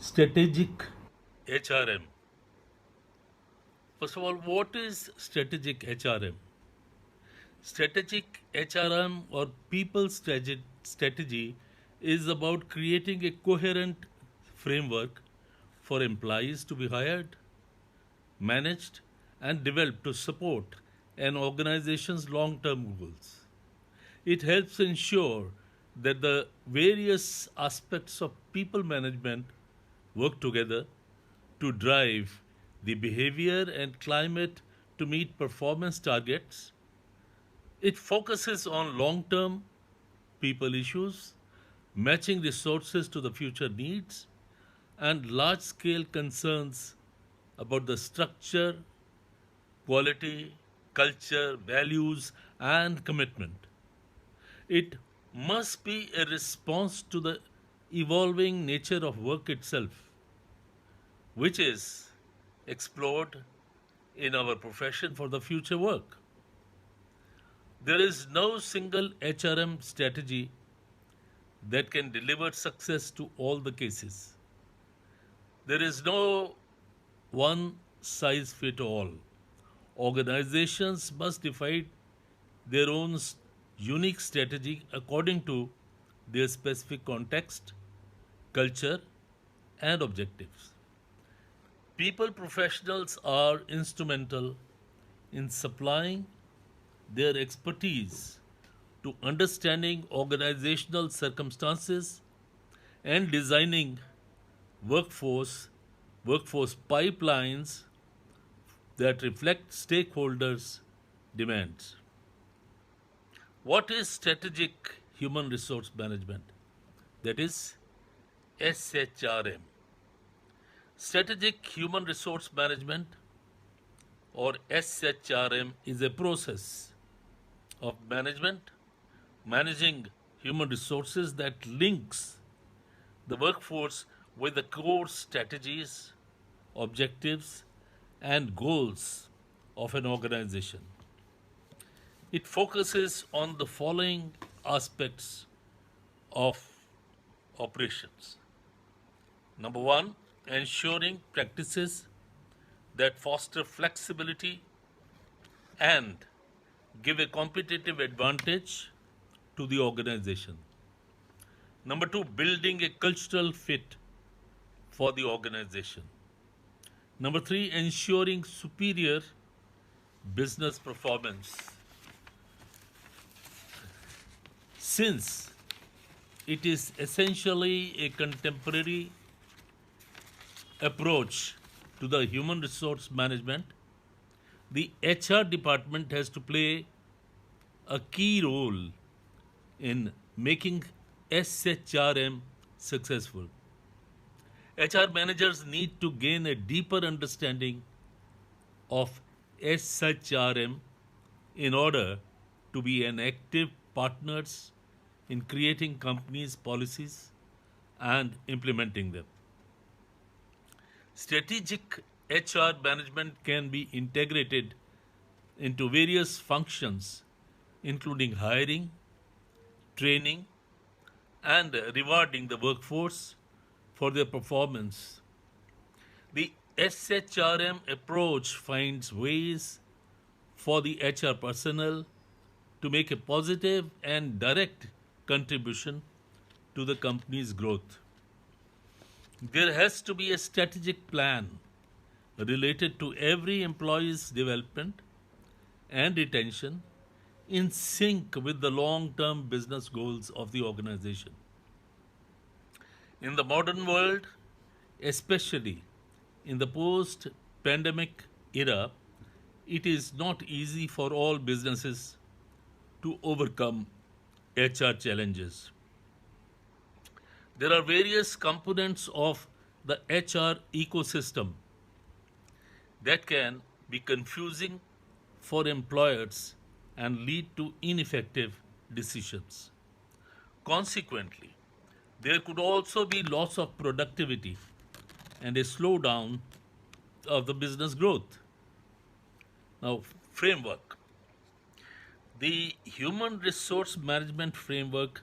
Strategic HRM. First of all, what is strategic HRM? Strategic HRM or strategy is about creating a coherent framework for employees to be hired, managed, and developed to support an organization's long term goals. It helps ensure that the various aspects of people management work together to drive the behavior and climate to meet performance targets. It focuses on long term people issues, matching resources to the future needs, and large scale concerns about the structure, quality, culture, values, and commitment. It must be a response to the evolving nature of work itself, which is explored in our profession for the future work. There is no single HRM strategy that can deliver success to all the cases. There is no one size fit all. Organizations must define their own unique strategy according to their specific context, culture, and objectives. People professionals are instrumental in supplying their expertise to understanding organizational circumstances and designing workforce workforce pipelines that reflect stakeholders' demands. What is strategic human resource management? That is SHRM. Strategic human resource management or SHRM is a process of managing human resources that links the workforce with the core strategies, objectives, and goals of an organization. It focuses on the following aspects of operations. Number one, ensuring practices that foster flexibility and give a competitive advantage to the organization. Number two, building a cultural fit for the organization. Number three, ensuring superior business performance. Since it is essentially a contemporary approach to the human resource management, the HR department has to play a key role in making SHRM successful. HR managers need to gain a deeper understanding of SHRM in order to be an active partners in creating companies' policies and implementing them. Strategic HR management can be integrated into various functions, including hiring, training, and rewarding the workforce for their performance. The SHRM approach finds ways for the HR personnel to make a positive and direct contribution to the company's growth. There has to be a strategic plan related to every employee's development and retention in sync with the long term business goals of the organization. In the modern world, especially in the post pandemic era, it is not easy for all businesses to overcome HR challenges. There are various components of the HR ecosystem that can be confusing for employers and lead to ineffective decisions. Consequently, there could also be loss of productivity and a slowdown of the business growth. Now, framework. The human resource management framework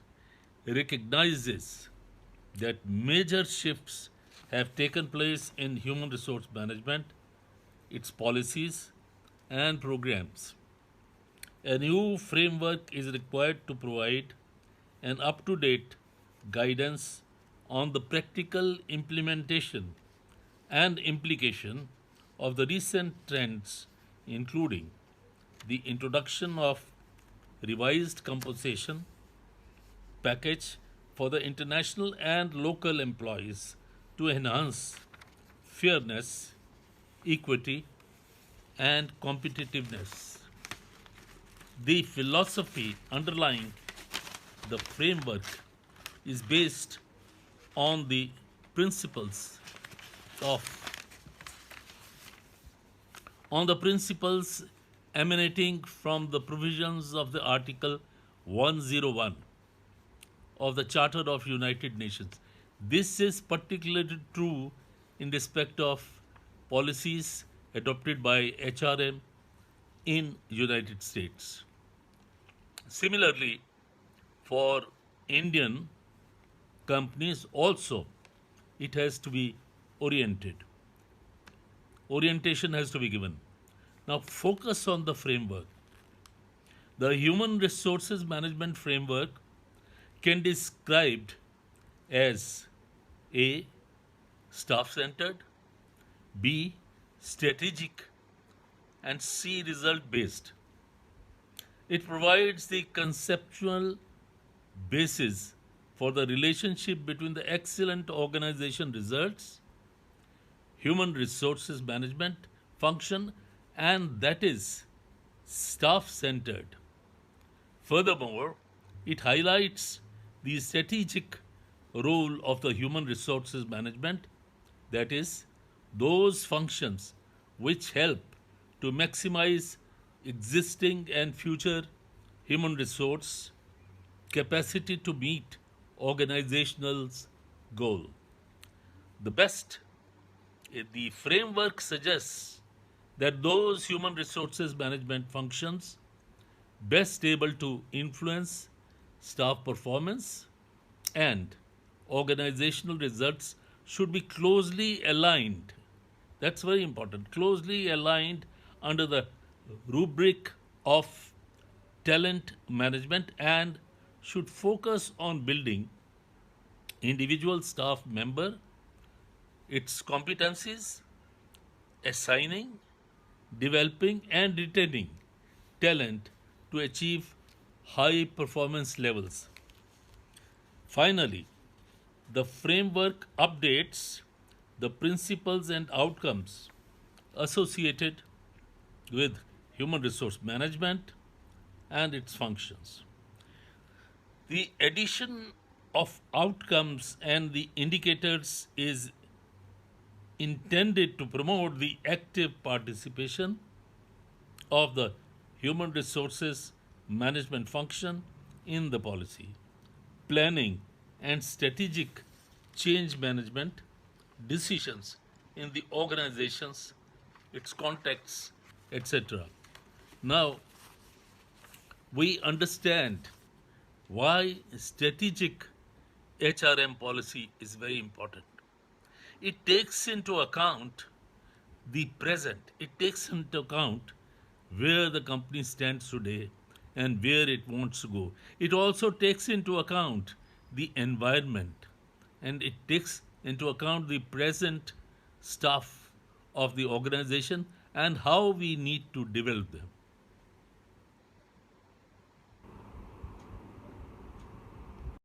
recognizes that major shifts have taken place in human resource management, its policies, and programs. A new framework is required to provide an up to date guidance on the practical implementation and implication of the recent trends, including the introduction of revised compensation package for the international and local employees to enhance fairness, equity, and competitiveness. The philosophy underlying the framework is based on the principles of emanating from the provisions of the Article 101 of the Charter of United Nations. This is particularly true in respect of policies adopted by HRM in United States. Similarly, for Indian companies also, it has to be oriented. Orientation has to be given. Now focus on the framework. The human resources management framework can be described as A. Staff centered, B. Strategic, and C. Result based. It provides the conceptual basis for the relationship between the excellent organization results, human resources management function, and that is staff centered. Furthermore, it highlights the strategic role of the human resources management, that is, those functions which help to maximize existing and future human resource capacity to meet organizational goal. The best, the framework suggests that those human resources management functions best able to influence staff performance and organizational results should be closely aligned. That's very important. Closely aligned under the rubric of talent management and should focus on building individual staff member, its competencies, assigning, developing, and retaining talent to achieve high performance levels. Finally, the framework updates the principles and outcomes associated with human resource management and its functions. The addition of outcomes and the indicators is intended to promote the active participation of the human resources management function in the policy, planning, and strategic change management decisions in the organizations, its contexts, etc. Now, we understand why strategic HRM policy is very important. It takes into account the present, it takes into account where the company stands today and where it wants to go. It also takes into account the environment and it takes into account the present staff of the organization and how we need to develop them.